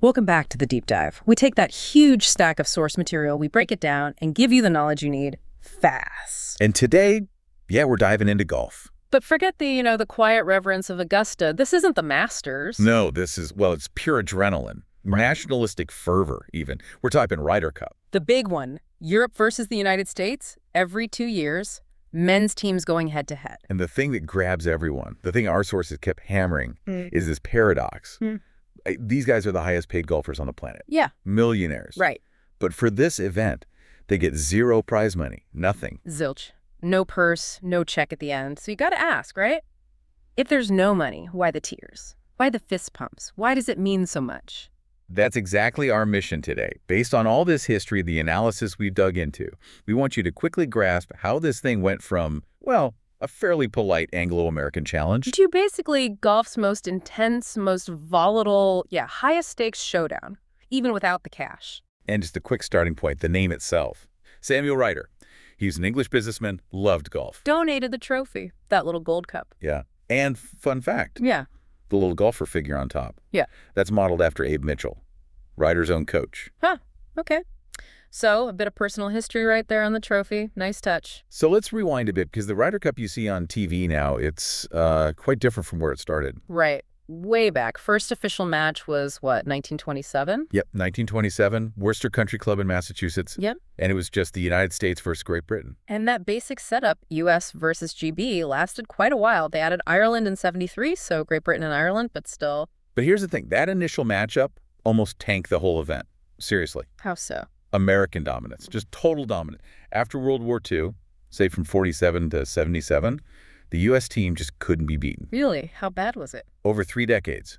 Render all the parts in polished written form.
Welcome back to the deep dive. We take that huge stack of source material, we break it down, and give you the knowledge you need fast. And today, we're diving into golf. But forget the quiet reverence of Augusta. This isn't the Masters. No, it's pure adrenaline. Nationalistic fervor, even. We're typing Ryder Cup. The big one, Europe versus the United States, every 2 years, men's teams going head-to-head. And the thing that grabs everyone, the thing our sources kept hammering, is this paradox. These guys are the highest paid golfers on the planet. Yeah. Millionaires. Right. But for this event, they get zero prize money, nothing. Zilch. No purse, no check at the end. So you got to ask, right? If there's no money, why the tears? Why the fist pumps? Why does it mean so much? That's exactly our mission today. Based on all this history, the analysis we've dug into, we want you to quickly grasp how this thing went from, well, a fairly polite Anglo-American challenge to basically golf's most intense, most volatile, highest stakes showdown, even without the cash. And just a quick starting point, the name itself. Samuel Ryder. He's an English businessman, loved golf. Donated the trophy, that little gold cup. Yeah. And fun fact. Yeah. The little golfer figure on top. Yeah. That's modeled after Abe Mitchell, Ryder's own coach. Huh. Okay. So a bit of personal history right there on the trophy. Nice touch. So let's rewind a bit, because the Ryder Cup you see on TV now, it's quite different from where it started. Right. Way back. First official match was, what, 1927? Yep, 1927, Worcester Country Club in Massachusetts. Yep. And it was just the United States versus Great Britain. And that basic setup, U.S. versus GB, lasted quite a while. They added Ireland in 73, so Great Britain and Ireland, but still. But here's the thing. That initial matchup almost tanked the whole event. Seriously. How so? American dominance, just total dominance. After World War II, say from 47 to 77, the U.S. team just couldn't be beaten. Really? How bad was it? Over 3 decades,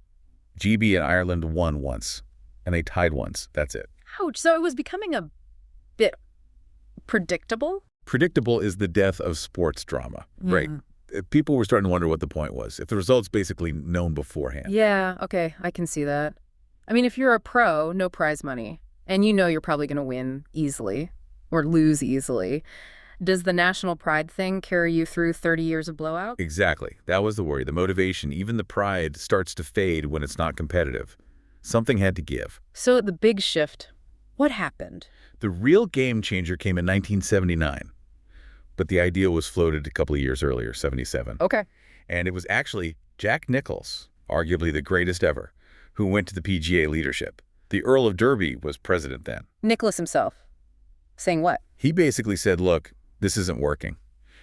GB and Ireland won once, and they tied once. That's it. Ouch. So it was becoming a bit predictable? Predictable is the death of sports drama, right? People were starting to wonder what the point was, if the result's basically known beforehand. Yeah, okay, I can see that. I mean, if you're a pro, no prize money, and you know you're probably going to win easily or lose easily, does the national pride thing carry you through 30 years of blowout? Exactly. That was the worry. The motivation, even the pride, starts to fade when it's not competitive. Something had to give. So the big shift, what happened? The real game changer came in 1979, but the idea was floated a couple of years earlier, 77. Okay. And it was actually Jack Nicklaus, arguably the greatest ever, who went to the PGA leadership. The Earl of Derby was president then. Nicklaus himself. Saying what? He basically said, look, this isn't working.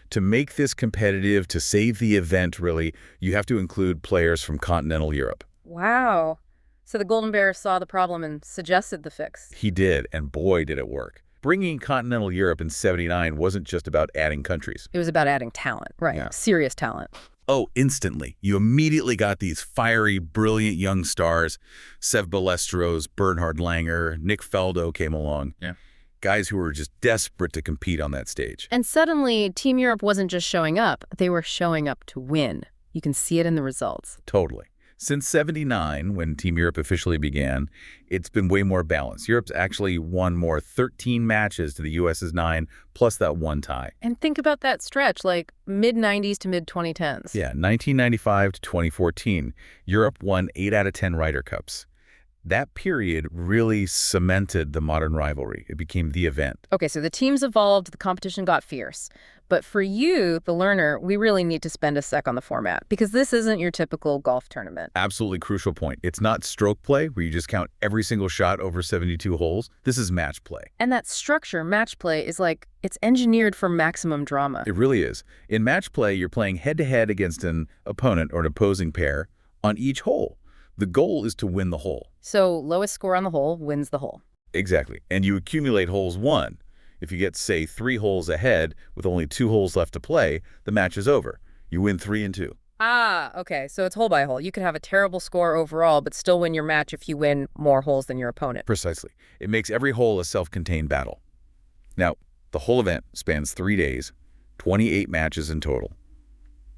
To make this competitive, to save the event, really, you have to include players from continental Europe. Wow. So the Golden Bear saw the problem and suggested the fix. He did, and boy, did it work. Bringing continental Europe in 79 wasn't just about adding countries. It was about adding talent, right? Yeah. Serious talent. Oh, instantly. You immediately got these fiery, brilliant young stars. Sev Ballesteros, Bernhard Langer, Nick Faldo came along. Yeah. Guys who were just desperate to compete on that stage. And suddenly, Team Europe wasn't just showing up. They were showing up to win. You can see it in the results. Totally. Since 79, when Team Europe officially began, it's been way more balanced. Europe's actually won more 13 matches to the U.S.'s 9, plus that one tie. And think about that stretch, like mid-90s to mid-2010s. Yeah, 1995 to 2014, Europe won 8 out of 10 Ryder Cups. That period really cemented the modern rivalry. It became the event. Okay, so the teams evolved, the competition got fierce. But for you, the learner, we really need to spend a sec on the format, because this isn't your typical golf tournament. Absolutely crucial point. It's not stroke play, where you just count every single shot over 72 holes. This is match play. And that structure, match play, is like, it's engineered for maximum drama. It really is. In match play, you're playing head-to-head against an opponent or an opposing pair on each hole. The goal is to win the hole. So lowest score on the hole wins the hole. Exactly. And you accumulate holes won. If you get, say, 3 holes ahead with only 2 holes left to play, the match is over. You win 3 and 2. Ah, okay. So it's hole by hole. You could have a terrible score overall, but still win your match if you win more holes than your opponent. Precisely. It makes every hole a self-contained battle. Now, the whole event spans 3 days, 28 matches in total,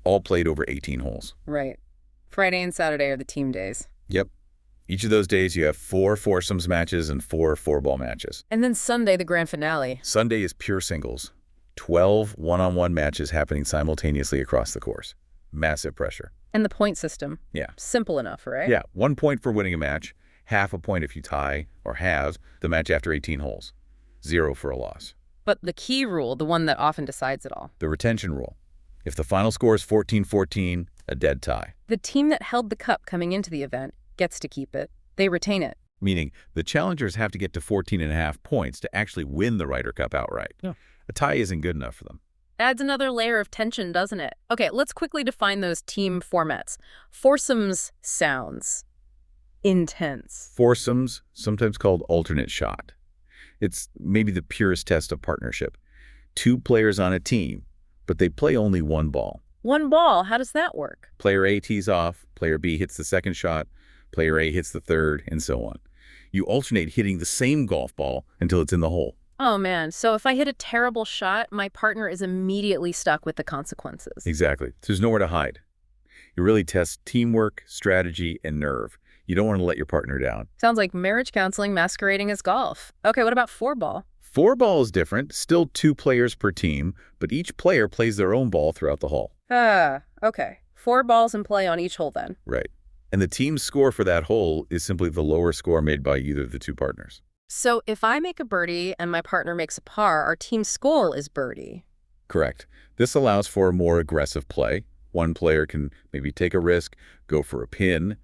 all played over 18 holes. Right. Friday and Saturday are the team days. Yep. Each of those days, you have 4 foursomes matches and 4 four-ball matches. And then Sunday, the grand finale. Sunday is pure singles. 12 one-on-one matches happening simultaneously across the course. Massive pressure. And the point system. Yeah. Simple enough, right? Yeah, 1 point for winning a match, half a point if you tie or have the match after 18 holes. 0 for a loss. But the key rule, the one that often decides it all. The retention rule. If the final score is 14-14, a dead tie. The team that held the cup coming into the event gets to keep it. They retain it. Meaning the challengers have to get to 14.5 points to actually win the Ryder Cup outright. Yeah. A tie isn't good enough for them. Adds another layer of tension, doesn't it? Okay, let's quickly define those team formats. Foursomes sounds intense. Foursomes, sometimes called alternate shot. It's maybe the purest test of partnership. 2 players on a team, but they play only one ball. One ball? How does that work? Player A tees off, player B hits the second shot, player A hits the third, and so on. You alternate hitting the same golf ball until it's in the hole. Oh, man. So if I hit a terrible shot, my partner is immediately stuck with the consequences. Exactly. There's nowhere to hide. It really tests teamwork, strategy, and nerve. You don't want to let your partner down. Sounds like marriage counseling masquerading as golf. Okay, what about 4-ball? 4-ball is different. Still 2 players per team, but each player plays their own ball throughout the hole. Okay. 4 balls in play on each hole then. Right. And the team's score for that hole is simply the lower score made by either of the 2 partners. So if I make a birdie and my partner makes a par, our team score is birdie. Correct. This allows for a more aggressive play. One player can maybe take a risk, go for a pin,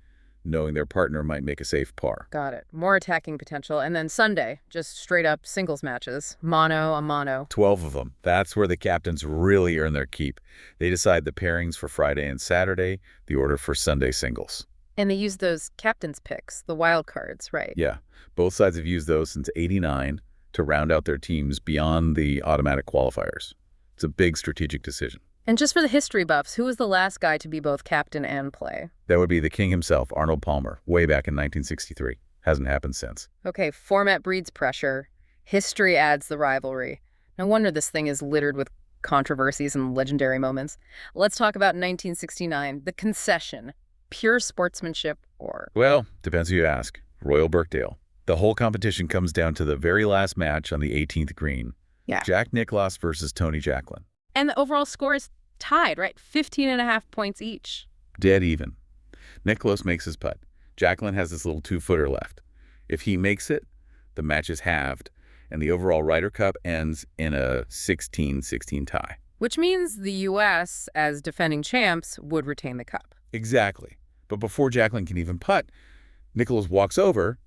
knowing their partner might make a safe par. Got it. More attacking potential. And then Sunday, just straight up singles matches. Mono a mono. 12 of them. That's where the captains really earn their keep. They decide the pairings for Friday and Saturday, the order for Sunday singles. And they use those captain's picks, the wild cards, right? Yeah. Both sides have used those since '89 to round out their teams beyond the automatic qualifiers. It's a big strategic decision. And just for the history buffs, who was the last guy to be both captain and play? That would be the king himself, Arnold Palmer, way back in 1963. Hasn't happened since. Okay, format breeds pressure. History adds the rivalry. No wonder this thing is littered with controversies and legendary moments. Let's talk about 1969, the concession. Pure sportsmanship or... Well, depends who you ask. Royal Birkdale. The whole competition comes down to the very last match on the 18th green. Yeah. Jack Nicklaus versus Tony Jacklin. And the overall score is tied, right? 15.5 points each. Dead even. Nicklaus makes his putt. Jacklin has this little 2-footer left. If he makes it, the match is halved, and the overall Ryder Cup ends in a 16-16 tie. Which means the U.S., as defending champs, would retain the cup. Exactly. But before Jacklin can even putt, Nicklaus walks over,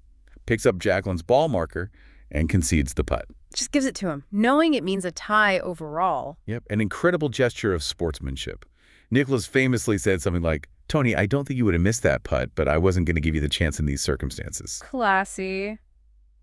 picks up Jacklin's ball marker, and concedes the putt. Just gives it to him, knowing it means a tie overall. Yep, an incredible gesture of sportsmanship. Nicklaus famously said something like, "Tony, I don't think you would have missed that putt, but I wasn't going to give you the chance in these circumstances." Classy.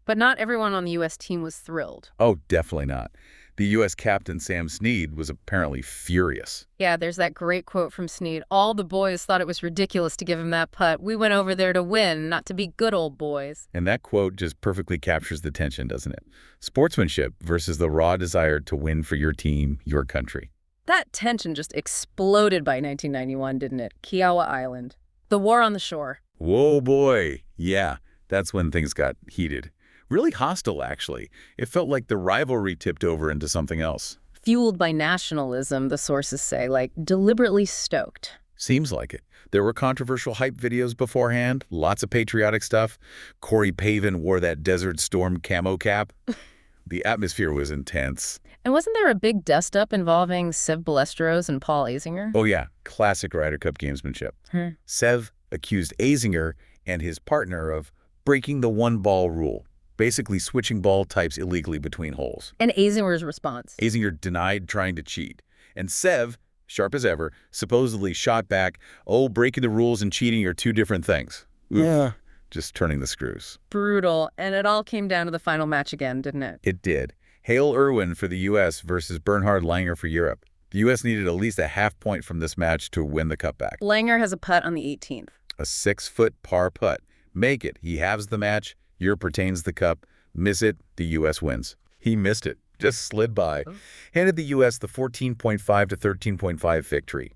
But not everyone on the U.S. team was thrilled. Oh, definitely not. The U.S. captain, Sam Snead, was apparently furious. Yeah, there's that great quote from Snead. All the boys thought it was ridiculous to give him that putt. We went over there to win, not to be good old boys. And that quote just perfectly captures the tension, doesn't it? Sportsmanship versus the raw desire to win for your team, your country. That tension just exploded by 1991, didn't it? Kiowa Island. The war on the shore. Whoa, boy. Yeah, that's when things got heated. Really hostile, actually. It felt like the rivalry tipped over into something else. Fueled by nationalism, the sources say, like deliberately stoked. Seems like it. There were controversial hype videos beforehand, lots of patriotic stuff. Corey Pavin wore that Desert Storm camo cap. The atmosphere was intense. And wasn't there a big dust-up involving Sev Ballesteros and Paul Azinger? Oh, yeah. Classic Ryder Cup gamesmanship. Sev accused Azinger and his partner of breaking the one-ball rule, basically switching ball types illegally between holes. And Azinger's response? Azinger denied trying to cheat. And Sev, sharp as ever, supposedly shot back, "Oh, breaking the rules and cheating are 2 different things." Oof. Yeah. Just turning the screws. Brutal. And it all came down to the final match again, didn't it? It did. Hale Irwin for the U.S. versus Bernhard Langer for Europe. The U.S. needed at least a half point from this match to win the cup back. Langer has a putt on the 18th. A 6-foot par putt. Make it. He halves the match. Europe retains the cup. Miss it, the U.S. wins. He missed it. Just slid by. Handed the U.S. the 14.5 to 13.5 victory.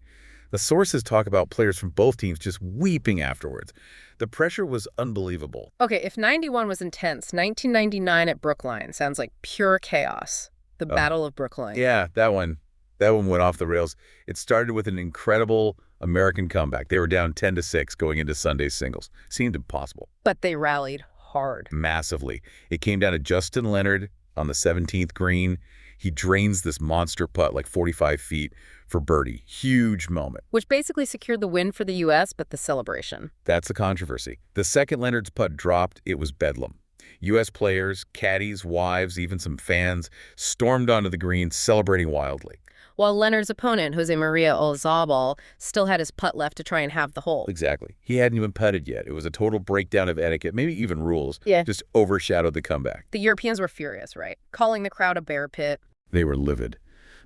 The sources talk about players from both teams just weeping afterwards. The pressure was unbelievable. Okay, if 91 was intense, 1999 at Brookline sounds like pure chaos. The Battle of Brookline. Yeah, that one went off the rails. It started with an incredible American comeback. They were down 10-6 going into Sunday's singles. Seemed impossible. But they rallied hard. Massively. It came down to Justin Leonard on the 17th green. He drains this monster putt like 45 feet for birdie. Huge moment. Which basically secured the win for the U.S., but the celebration. That's the controversy. The second Leonard's putt dropped, it was bedlam. U.S. players, caddies, wives, even some fans stormed onto the green celebrating wildly. While Leonard's opponent, Jose Maria Olazabal, still had his putt left to try and have the hole. Exactly. He hadn't even putted yet. It was a total breakdown of etiquette, maybe even rules. Yeah. Just overshadowed the comeback. The Europeans were furious, right? Calling the crowd a bear pit. They were livid.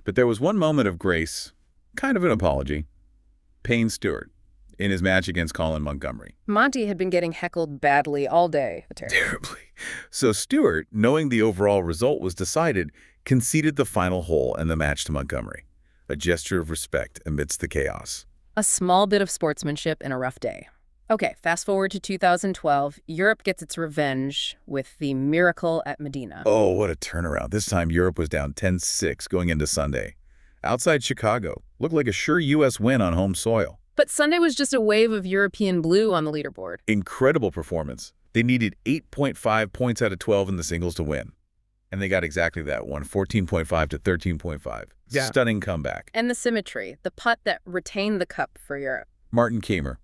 But there was one moment of grace, kind of an apology. Payne Stewart, in his match against Colin Montgomery. Monty had been getting heckled badly all day. Terribly. So Stewart, knowing the overall result was decided, conceded the final hole and the match to Montgomery. A gesture of respect amidst the chaos. A small bit of sportsmanship in a rough day. Okay, fast forward to 2012. Europe gets its revenge with the miracle at Medina. Oh, what a turnaround. This time Europe was down 10-6 going into Sunday. Outside Chicago, looked like a sure U.S. win on home soil. But Sunday was just a wave of European blue on the leaderboard. Incredible performance. They needed 8.5 points out of 12 in the singles to win. And they got exactly that one, 14.5 to 13.5. Yeah. Stunning comeback. And the symmetry, the putt that retained the cup for Europe. Martin Kamer.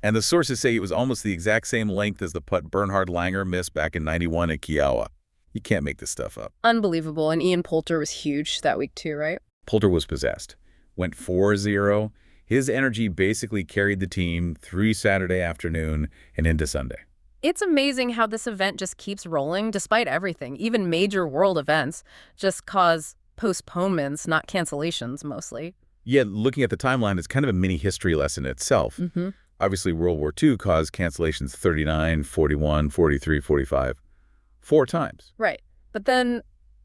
And the sources say it was almost the exact same length as the putt Bernhard Langer missed back in '91 at Kiowa. You can't make this stuff up. Unbelievable. And Ian Poulter was huge that week too, right? Poulter was possessed. Went 4-0. His energy basically carried the team through Saturday afternoon and into Sunday. It's amazing how this event just keeps rolling despite everything. Even major world events just cause postponements, not cancellations mostly. Yeah, looking at the timeline, it's kind of a mini history lesson itself. Obviously, World War II caused cancellations 39, 41, 43, 45, 4 times. Right. But then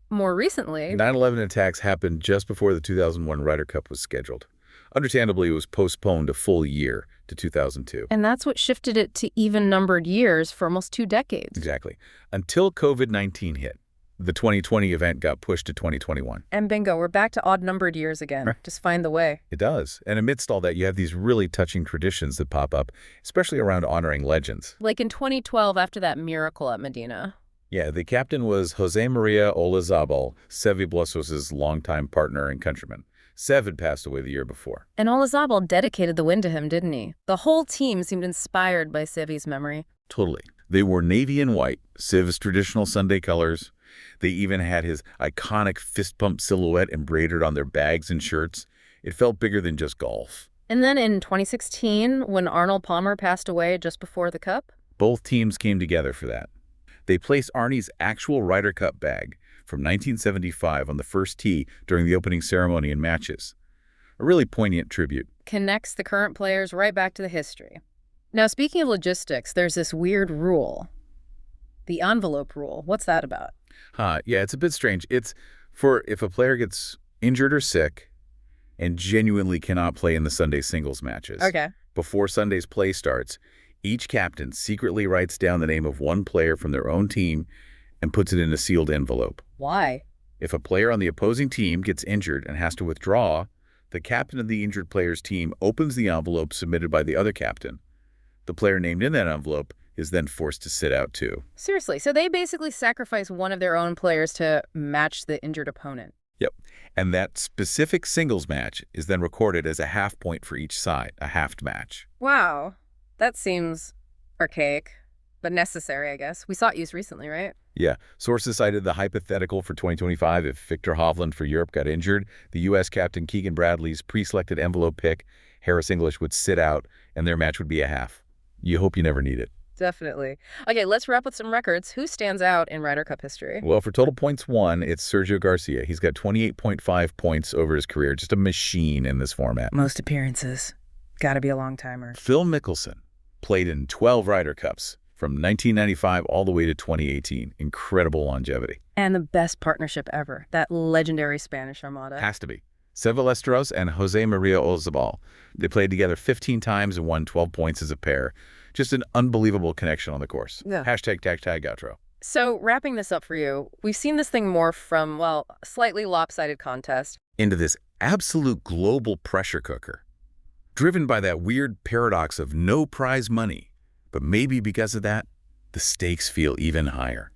more recently, 9/11 attacks happened just before the 2001 Ryder Cup was scheduled. Understandably, it was postponed a full year to 2002. And that's what shifted it to even-numbered years for almost 2 decades. Exactly. Until COVID-19 hit. The 2020 event got pushed to 2021. And bingo, we're back to odd-numbered years again. Right. Just find the way. It does. And amidst all that, you have these really touching traditions that pop up, especially around honoring legends. Like in 2012 after that miracle at Medina. Yeah, the captain was Jose Maria Olazabal, Seve Blasos's longtime partner and countryman. Sev had passed away the year before. And Olazabal dedicated the win to him, didn't he? The whole team seemed inspired by Seve's memory. Totally. They wore navy and white, Sev's traditional Sunday colors. They even had his iconic fist pump silhouette embroidered on their bags and shirts. It felt bigger than just golf. And then in 2016, when Arnold Palmer passed away just before the Cup? Both teams came together for that. They placed Arnie's actual Ryder Cup bag from 1975 on the first tee during the opening ceremony and matches. A really poignant tribute. Connects the current players right back to the history. Now, speaking of logistics, there's this weird rule. The envelope rule. What's that about? Yeah, it's a bit strange. It's for if a player gets injured or sick and genuinely cannot play in the Sunday singles matches. Okay. Before Sunday's play starts, each captain secretly writes down the name of one player from their own team and puts it in a sealed envelope. Why? If a player on the opposing team gets injured and has to withdraw, the captain of the injured player's team opens the envelope submitted by the other captain. The player named in that envelope is then forced to sit out too. Seriously, so they basically sacrifice one of their own players to match the injured opponent. Yep. And that specific singles match is then recorded as a half point for each side, a halved match. Wow. That seems archaic, but necessary, I guess. We saw it used recently, right? Yeah. Sources cited the hypothetical for 2025 if Victor Hovland for Europe got injured, the U.S. captain Keegan Bradley's pre-selected envelope pick, Harris English, would sit out and their match would be a half. You hope you never need it. Definitely. Okay, let's wrap with some records. Who stands out in Ryder Cup history? Well, for total points won, it's Sergio Garcia. He's got 28.5 points over his career. Just a machine in this format. Most appearances. Gotta be a long-timer. Phil Mickelson played in 12 Ryder Cups from 1995 all the way to 2018. Incredible longevity. And the best partnership ever. That legendary Spanish Armada. Has to be. Seve Ballesteros and Jose Maria Olazabal. They played together 15 times and won 12 points as a pair. Just an unbelievable connection on the course. Yeah. Hashtag outro. So wrapping this up for you, we've seen this thing morph from, well, a slightly lopsided contest into this absolute global pressure cooker. driven by that weird paradox of no prize money. But maybe because of that, the stakes feel even higher.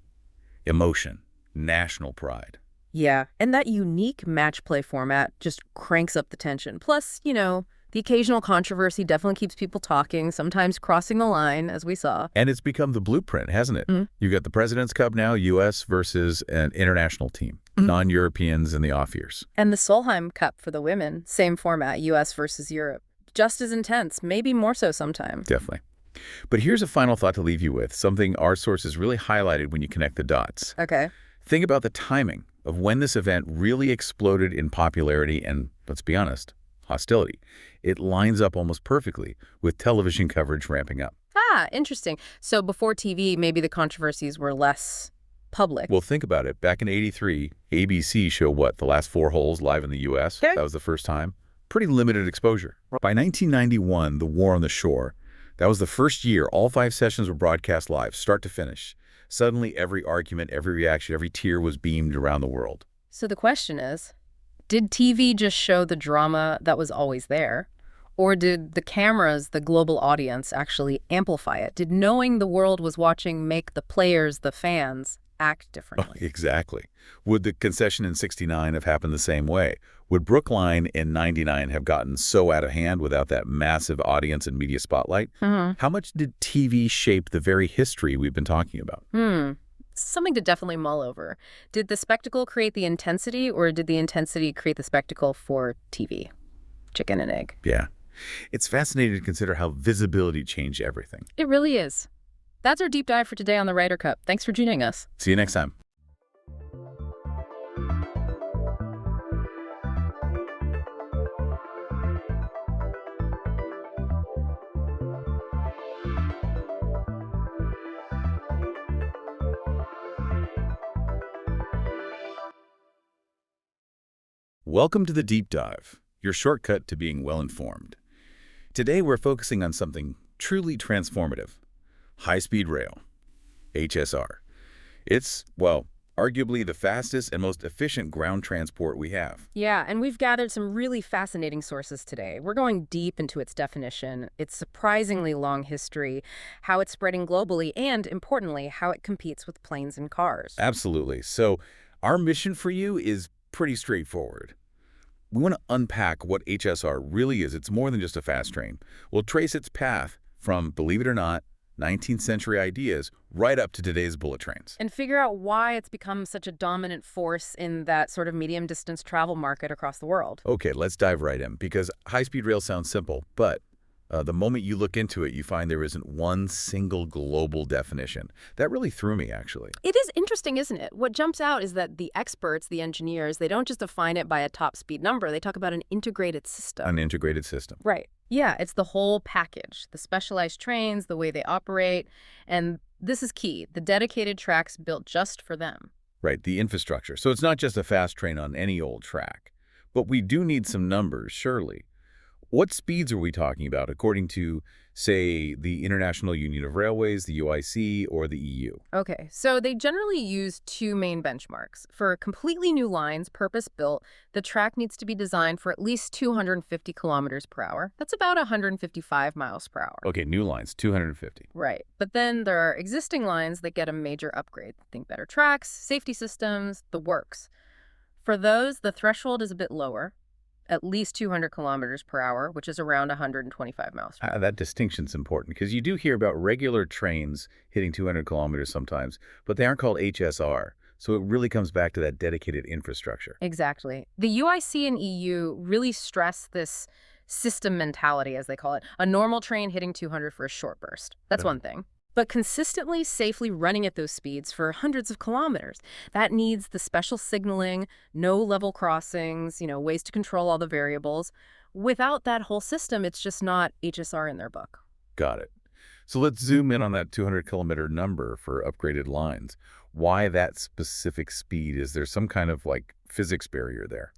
Emotion, national pride. Yeah, and that unique match play format just cranks up the tension. Plus, the occasional controversy definitely keeps people talking, sometimes crossing the line, as we saw. And it's become the blueprint, hasn't it? You've got the President's Cup now, U.S. versus an international team, non-Europeans in the off years. And the Solheim Cup for the women, same format, U.S. versus Europe. Just as intense, maybe more so sometimes. Definitely. But here's a final thought to leave you with, something our sources really highlighted when you connect the dots. Okay. Think about the timing of when this event really exploded in popularity and, let's be honest, hostility. It lines up almost perfectly with television coverage ramping up. Ah, interesting. So before TV, maybe the controversies were less public. Well, think about it. Back in '83, ABC showed the last 4 holes live in the U.S.? Okay. That was the first time. Pretty limited exposure. By 1991, the War on the Shore, that was the first year all 5 sessions were broadcast live, start to finish. Suddenly, every argument, every reaction, every tear was beamed around the world. So the question is, did TV just show the drama that was always there? Or did the cameras, the global audience, actually amplify it? Did knowing the world was watching make the players, the fans, act differently? Exactly. Would the concession in '69 have happened the same way? Would Brookline in '99 have gotten so out of hand without that massive audience and media spotlight? How much did TV shape the very history we've been talking about? Something to definitely mull over. Did the spectacle create the intensity, or did the intensity create the spectacle for TV? Chicken and egg. Yeah. It's fascinating to consider how visibility changed everything. It really is. That's our deep dive for today on the Ryder Cup. Thanks for joining us. See you next time. Welcome to the Deep Dive, your shortcut to being well-informed. Today we're focusing on something truly transformative: high-speed rail, HSR. It's, arguably the fastest and most efficient ground transport we have. Yeah, and we've gathered some really fascinating sources today. We're going deep into its definition, its surprisingly long history, how it's spreading globally, and, importantly, how it competes with planes and cars. Absolutely. So our mission for you is pretty straightforward. We want to unpack what HSR really is. It's more than just a fast train. We'll trace its path from, believe it or not, 19th century ideas right up to today's bullet trains. And figure out why it's become such a dominant force in that sort of medium-distance travel market across the world. Okay, let's dive right in, because high-speed rail sounds simple, but the moment you look into it, you find there isn't one single global definition. That really threw me, actually. It is interesting, isn't it? What jumps out is that the experts, the engineers, they don't just define it by a top speed number. They talk about an integrated system. An integrated system. Right. Yeah, it's the whole package, the specialized trains, the way they operate, and this is key, the dedicated tracks built just for them. Right, the infrastructure. So it's not just a fast train on any old track. But we do need some numbers, surely. What speeds are we talking about according to, say, the International Union of Railways, the UIC, or the EU? Okay, so they generally use 2 main benchmarks. For completely new lines, purpose-built, the track needs to be designed for at least 250 kilometers per hour. That's about 155 miles per hour. Okay, new lines, 250. Right. But then there are existing lines that get a major upgrade. Think better tracks, safety systems, the works. For those, the threshold is a bit lower, at least 200 kilometers per hour, which is around 125 miles per hour. That distinction's important, because you do hear about regular trains hitting 200 kilometers sometimes, but they aren't called HSR. So it really comes back to that dedicated infrastructure. Exactly. The UIC and EU really stress this system mentality, as they call it. A normal train hitting 200 for a short burst. That's one thing. But consistently, safely running at those speeds for hundreds of kilometers. That needs the special signaling, no level crossings, ways to control all the variables. Without that whole system, it's just not HSR in their book. Got it. So let's zoom in on that 200-kilometer number for upgraded lines. Why that specific speed? Is there some kind of, physics barrier there.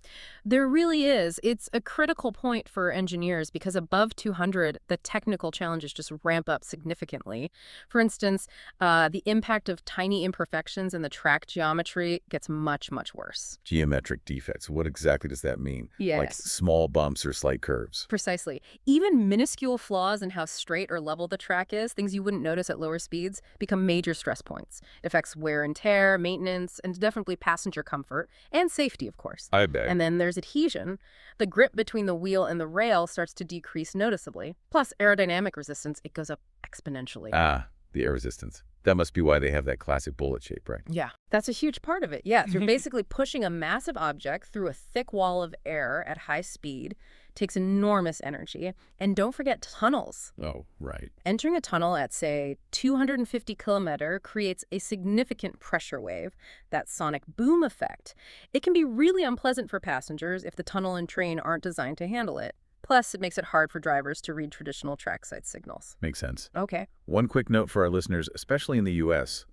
There really is. It's a critical point for engineers because above 200, the technical challenges just ramp up significantly. For instance, the impact of tiny imperfections in the track geometry gets much, much worse. Geometric defects, what exactly does that mean? Like Yes. small bumps or slight curves? Precisely. Even minuscule flaws in how straight or level the track is, things you wouldn't notice at lower speeds, become major stress points. It affects wear and tear, maintenance, and definitely passenger comfort and safety, of course. I bet. And then there's adhesion. The grip between the wheel and the rail starts to decrease noticeably. Plus, aerodynamic resistance, it goes up exponentially. Ah, the air resistance. That must be why they have that classic bullet shape, right? Yeah, that's a huge part of it. Yes, you're basically pushing a massive object through a thick wall of air at high speed. Takes enormous energy. And don't forget tunnels. Oh, right. Entering a tunnel at, say, 250 kilometer creates a significant pressure wave, that sonic boom effect. It can be really unpleasant for passengers if the tunnel and train aren't designed to handle it. Plus, it makes it hard for drivers to read traditional trackside signals. Makes sense. Okay. One quick note for our listeners, especially in the U.S.,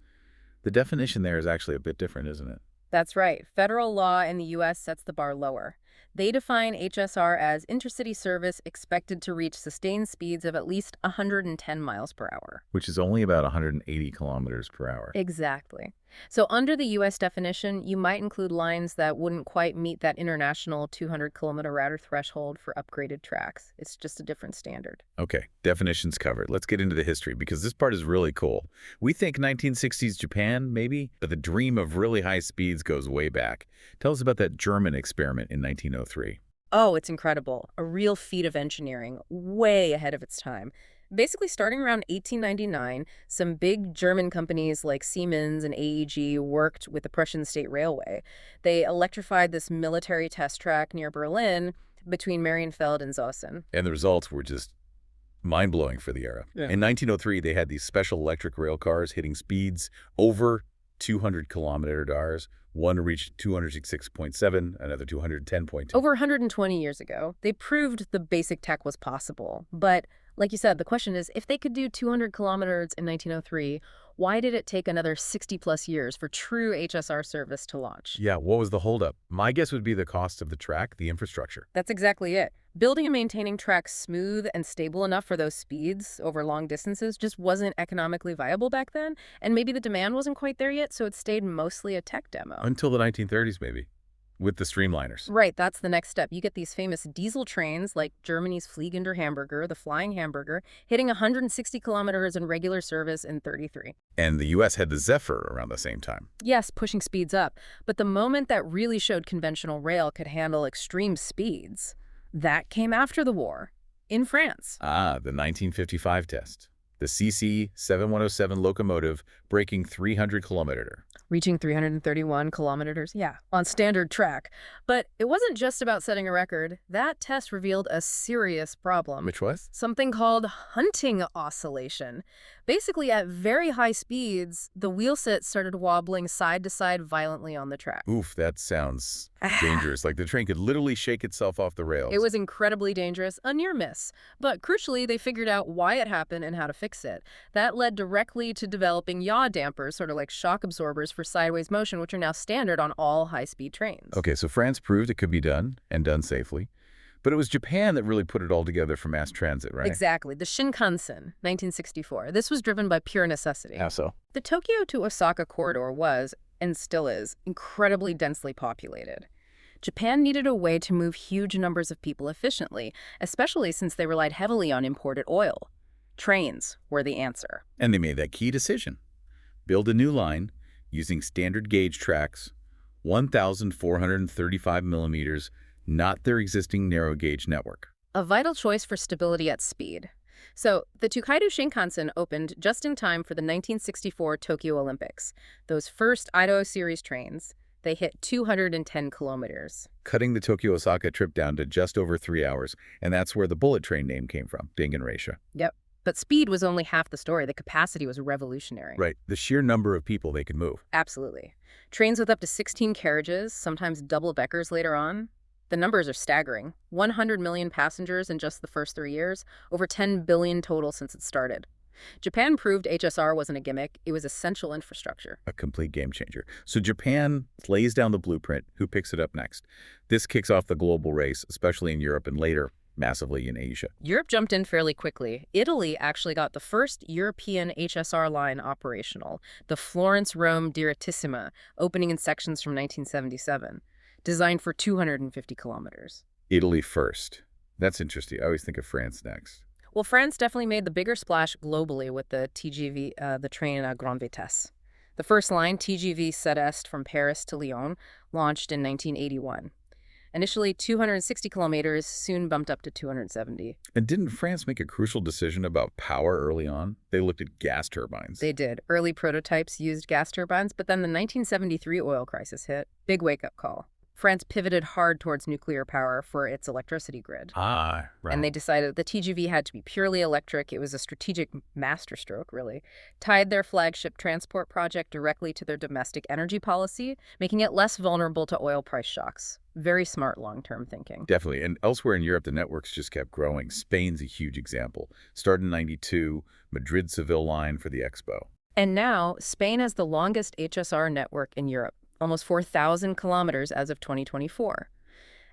the definition there is actually a bit different, isn't it? That's right. Federal law in the U.S. sets the bar lower. They define HSR as intercity service expected to reach sustained speeds of at least 110 miles per hour. Which is only about 180 kilometers per hour. Exactly. So under the U.S. definition, you might include lines that wouldn't quite meet that international 200-kilometer router threshold for upgraded tracks. It's just a different standard. Okay, definitions covered. Let's get into the history, because this part is really cool. We think 1960s Japan, maybe, but the dream of really high speeds goes way back. Tell us about that German experiment in 1903. Oh, it's incredible. A real feat of engineering, way ahead of its time. Basically, starting around 1899, some big German companies like Siemens and AEG worked with the Prussian State Railway. They electrified this military test track near Berlin between Marienfeld and Zossen. And the results were just mind-blowing for the era. Yeah. In 1903, they had these special electric rail cars hitting speeds over 200 kilometers. One reached 206.7, another 210.2. Over 120 years ago, they proved the basic tech was possible. But like you said, the question is, if they could do 200 kilometers in 1903, why did it take another 60-plus years for true HSR service to launch? Yeah, what was the holdup? My guess would be the cost of the track, the infrastructure. That's exactly it. Building and maintaining tracks smooth and stable enough for those speeds over long distances just wasn't economically viable back then, and maybe the demand wasn't quite there yet, so it stayed mostly a tech demo. Until the 1930s, maybe, with the streamliners. Right, that's the next step. You get these famous diesel trains like Germany's Fliegender Hamburger, the Flying Hamburger, hitting 160 kilometers in regular service in 33. And the U.S. had the Zephyr around the same time. Yes, pushing speeds up. But the moment that really showed conventional rail could handle extreme speeds, that came after the war, in France. Ah, the 1955 test. The CC 7107 locomotive breaking 300 kilometer. Reaching 331 kilometers, yeah, on standard track. But it wasn't just about setting a record. That test revealed a serious problem. Which was? Something called hunting oscillation. Basically, at very high speeds, the wheel set started wobbling side to side violently on the track. Oof, that sounds dangerous. Like the train could literally shake itself off the rails. It was incredibly dangerous, a near miss. But crucially, they figured out why it happened and how to fix it. That led directly to developing yaw dampers, sort of like shock absorbers for sideways motion, which are now standard on all high-speed trains. Okay, so France proved it could be done, and done safely. But it was Japan that really put it all together for mass transit, right? Exactly. The Shinkansen, 1964. This was driven by pure necessity. How so? The Tokyo to Osaka corridor was, and still is, incredibly densely populated. Japan needed a way to move huge numbers of people efficiently, especially since they relied heavily on imported oil. Trains were the answer. And they made that key decision. Build a new line using standard gauge tracks, 1,435 millimeters, not their existing narrow gauge network. A vital choice for stability at speed. So, the Tokaido Shinkansen opened just in time for the 1964 Tokyo Olympics. Those first Idaho Series trains, they hit 210 kilometers. Cutting the Tokyo-Osaka trip down to just over 3 hours, and that's where the bullet train name came from, Ding and Reisha. Yep. But speed was only half the story. The capacity was revolutionary. Right, the sheer number of people they could move. Absolutely. Trains with up to 16 carriages, sometimes double-deckers later on. The numbers are staggering. 100 million passengers in just the first 3 years, over 10 billion total since it started. Japan proved HSR wasn't a gimmick. It was essential infrastructure. A complete game changer. So Japan lays down the blueprint. Who picks it up next? This kicks off the global race, especially in Europe and later massively in Asia. Europe jumped in fairly quickly. Italy actually got the first European HSR line operational, the Florence-Rome Direttissima, opening in sections from 1977, designed for 250 kilometers. Italy first. That's interesting. I always think of France next. Well, France definitely made the bigger splash globally with the TGV, the train à grande vitesse. The first line, TGV Sud-Est from Paris to Lyon, launched in 1981. Initially 260 kilometers, soon bumped up to 270. And didn't France make a crucial decision about power early on? They looked at gas turbines. They did. Early prototypes used gas turbines, but then the 1973 oil crisis hit. Big wake-up call. France pivoted hard towards nuclear power for its electricity grid. Ah, right. And they decided the TGV had to be purely electric. It was a strategic masterstroke, really. Tied their flagship transport project directly to their domestic energy policy, making it less vulnerable to oil price shocks. Very smart long-term thinking. Definitely. And elsewhere in Europe, the networks just kept growing. Spain's a huge example. Started in 92, Madrid-Seville line for the Expo. And now, Spain has the longest HSR network in Europe. Almost 4,000 kilometers as of 2024.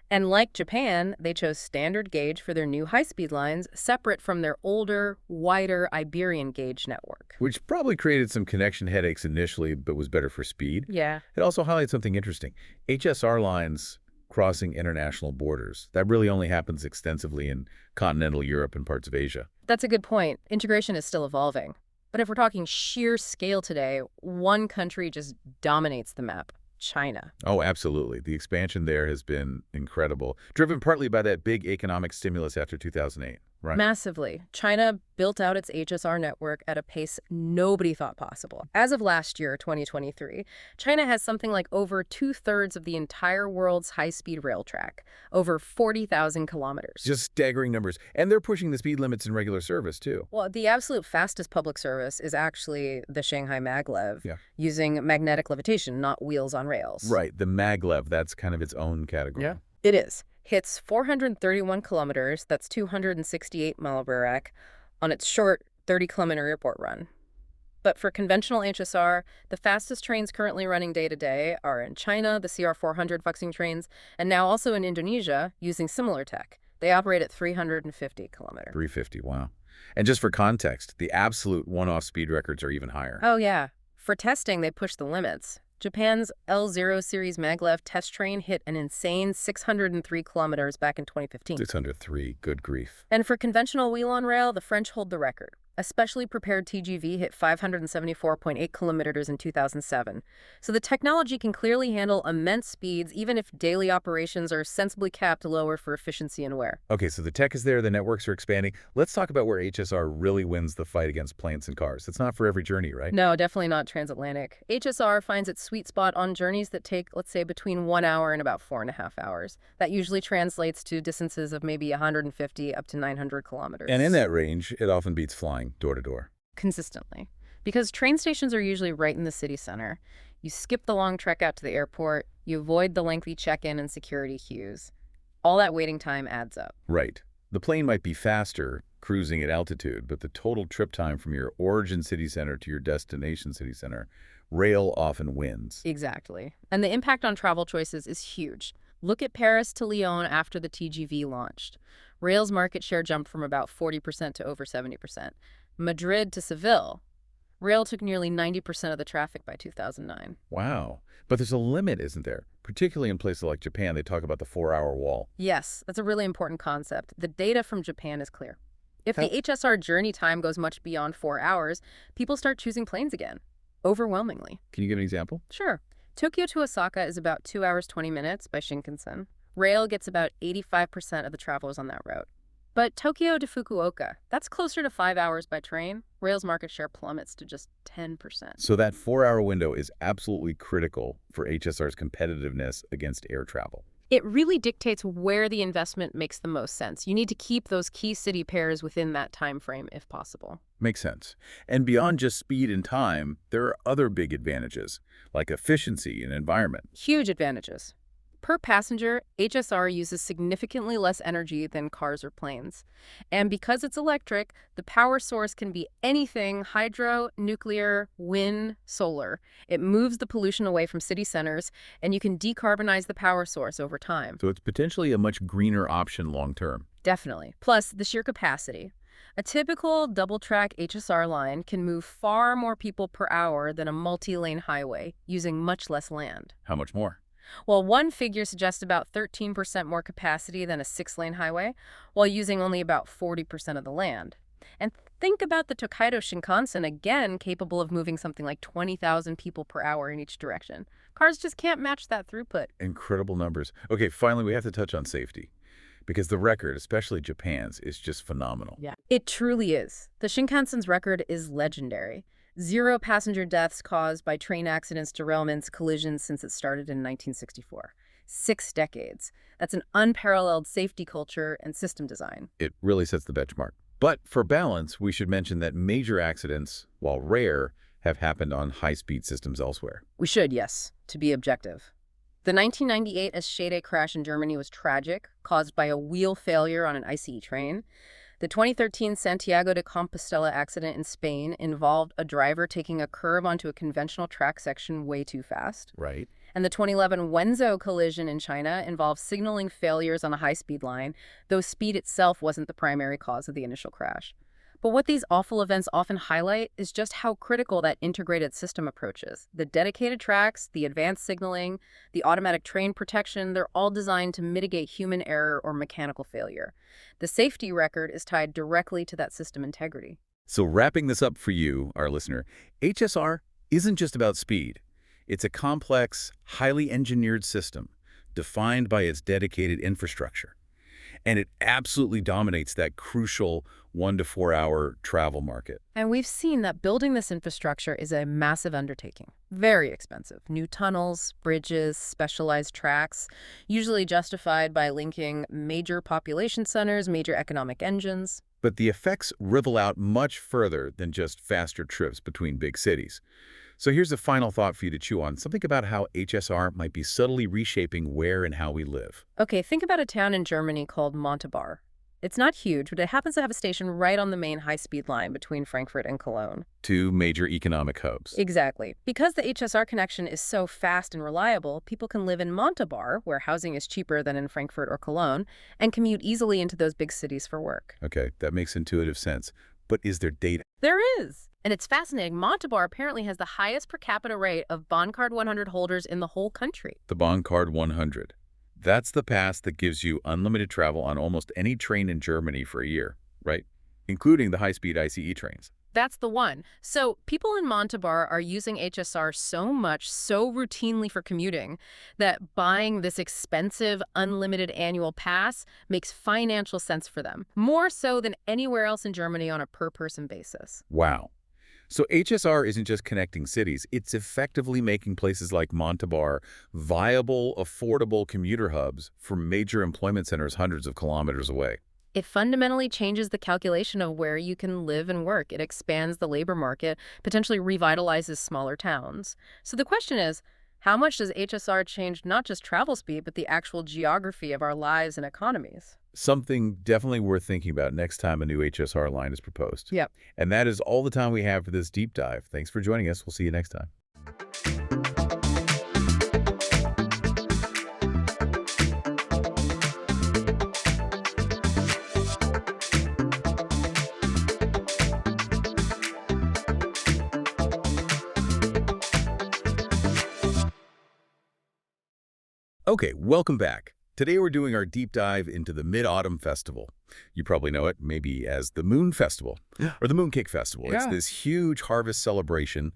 And like Japan, they chose standard gauge for their new high-speed lines, separate from their older, wider Iberian gauge network. Which probably created some connection headaches initially, but was better for speed. Yeah. It also highlights something interesting. HSR lines crossing international borders. That really only happens extensively in continental Europe and parts of Asia. That's a good point. Integration is still evolving. But if we're talking sheer scale today, one country just dominates the map. China. Oh, absolutely. The expansion there has been incredible, driven partly by that big economic stimulus after 2008. Right. Massively. China built out its HSR network at a pace nobody thought possible. As of last year, 2023, China has something like over 2/3 of the entire world's high-speed rail track, over 40,000 kilometers. Just staggering numbers. And they're pushing the speed limits in regular service, too. Well, the absolute fastest public service is actually the Shanghai maglev, using magnetic levitation, not wheels on rails. Right. The maglev, that's kind of its own category. Yeah. It is. Hits 431 kilometers, that's 268 mile/h, on its short 30-kilometer airport run. But for conventional HSR, the fastest trains currently running day-to-day are in China, the CR400 Fuxing trains, and now also in Indonesia, using similar tech. They operate at 350 kilometers. 350, wow. And just for context, the absolute one-off speed records are even higher. Oh, yeah. For testing, they push the limits. Japan's L0 series maglev test train hit an insane 603 kilometers back in 2015. 603, good grief. And for conventional wheel-on-rail, the French hold the record. A specially prepared TGV hit 574.8 kilometers in 2007. So the technology can clearly handle immense speeds, even if daily operations are sensibly capped lower for efficiency and wear. Okay, so the tech is there, the networks are expanding. Let's talk about where HSR really wins the fight against planes and cars. It's not for every journey, right? No, definitely not transatlantic. HSR finds its sweet spot on journeys that take, let's say, between 1 hour and about 4.5 hours. That usually translates to distances of maybe 150 up to 900 kilometers. And in that range, it often beats flying door to door. Consistently. Because train stations are usually right in the city center. You skip the long trek out to the airport, you avoid the lengthy check-in and security queues. All that waiting time adds up. Right. The plane might be faster, cruising at altitude, but the total trip time from your origin city center to your destination city center, rail often wins. Exactly. And the impact on travel choices is huge. Look at Paris to Lyon after the TGV launched. Rail's market share jumped from about 40% to over 70%. Madrid to Seville, rail took nearly 90% of the traffic by 2009. Wow. But there's a limit, isn't there? Particularly in places like Japan, they talk about the 4-hour wall. Yes, that's a really important concept. The data from Japan is clear. If the HSR journey time goes much beyond 4 hours, people start choosing planes again, overwhelmingly. Can you give an example? Sure. Tokyo to Osaka is about 2 hours, 20 minutes by Shinkansen. Rail gets about 85% of the travelers on that route. But Tokyo to Fukuoka, that's closer to 5 hours by train. Rail's market share plummets to just 10%. So that 4-hour window is absolutely critical for HSR's competitiveness against air travel. It really dictates where the investment makes the most sense. You need to keep those key city pairs within that time frame if possible. Makes sense. And beyond just speed and time, there are other big advantages, like efficiency and environment. Huge advantages. Per passenger, HSR uses significantly less energy than cars or planes. And because it's electric, the power source can be anything: hydro, nuclear, wind, solar. It moves the pollution away from city centers, and you can decarbonize the power source over time. So it's potentially a much greener option long term. Definitely. Plus, the sheer capacity. A typical double-track HSR line can move far more people per hour than a multi-lane highway, using much less land. How much more? Well, one figure suggests about 13% more capacity than a six-lane highway, while using only about 40% of the land. And think about the Tokaido Shinkansen, again capable of moving something like 20,000 people per hour in each direction. Cars just can't match that throughput. Incredible numbers. Okay, finally, we have to touch on safety, because the record, especially Japan's, is just phenomenal. Yeah, it truly is. The Shinkansen's record is legendary. 0 passenger deaths caused by train accidents, derailments, collisions since it started in 1964. 6 decades. That's an unparalleled safety culture and system design. It really sets the benchmark. But for balance, we should mention that major accidents, while rare, have happened on high-speed systems elsewhere. We should, yes, to be objective. The 1998 Eschede crash in Germany was tragic, caused by a wheel failure on an ICE train. The 2013 Santiago de Compostela accident in Spain involved a driver taking a curve onto a conventional track section way too fast. Right. And the 2011 Wenzhou collision in China involved signaling failures on a high-speed line, though speed itself wasn't the primary cause of the initial crash. But what these awful events often highlight is just how critical that integrated system approach is. The dedicated tracks, the advanced signaling, the automatic train protection, they're all designed to mitigate human error or mechanical failure. The safety record is tied directly to that system integrity. So wrapping this up for you, our listener, HSR isn't just about speed. It's a complex, highly engineered system defined by its dedicated infrastructure. And it absolutely dominates that crucial 1 to 4 hour travel market. And we've seen that building this infrastructure is a massive undertaking. Very expensive. New tunnels, bridges, specialized tracks, usually justified by linking major population centers, major economic engines. But the effects ripple out much further than just faster trips between big cities. So here's a final thought for you to chew on, something about how HSR might be subtly reshaping where and how we live. Okay, think about a town in Germany called Montabaur. It's not huge, but it happens to have a station right on the main high-speed line between Frankfurt and Cologne. 2 major economic hubs. Exactly. Because the HSR connection is so fast and reliable, people can live in Montabaur, where housing is cheaper than in Frankfurt or Cologne, and commute easily into those big cities for work. Okay, that makes intuitive sense. But is there data? There is. And it's fascinating. Montabaur apparently has the highest per capita rate of Bahncard 100 holders in the whole country. The Bahncard 100. That's the pass that gives you unlimited travel on almost any train in Germany for a year, right? Including the high-speed ICE trains. That's the one. So people in Montabaur are using HSR so much, so routinely for commuting, that buying this expensive, unlimited annual pass makes financial sense for them, more so than anywhere else in Germany on a per-person basis. Wow. So HSR isn't just connecting cities, it's effectively making places like Montabaur viable, affordable commuter hubs for major employment centers hundreds of kilometers away. It fundamentally changes the calculation of where you can live and work. It expands the labor market, potentially revitalizes smaller towns. So the question is, how much does HSR change not just travel speed, but the actual geography of our lives and economies? Something definitely worth thinking about next time a new HSR line is proposed. Yep. And that is all the time we have for this deep dive. Thanks for joining us. We'll see you next time. Okay, welcome back. Today we're doing our deep dive into the Mid-Autumn Festival. You probably know it maybe as the Moon Festival or the Mooncake Festival. Yeah. It's this huge harvest celebration.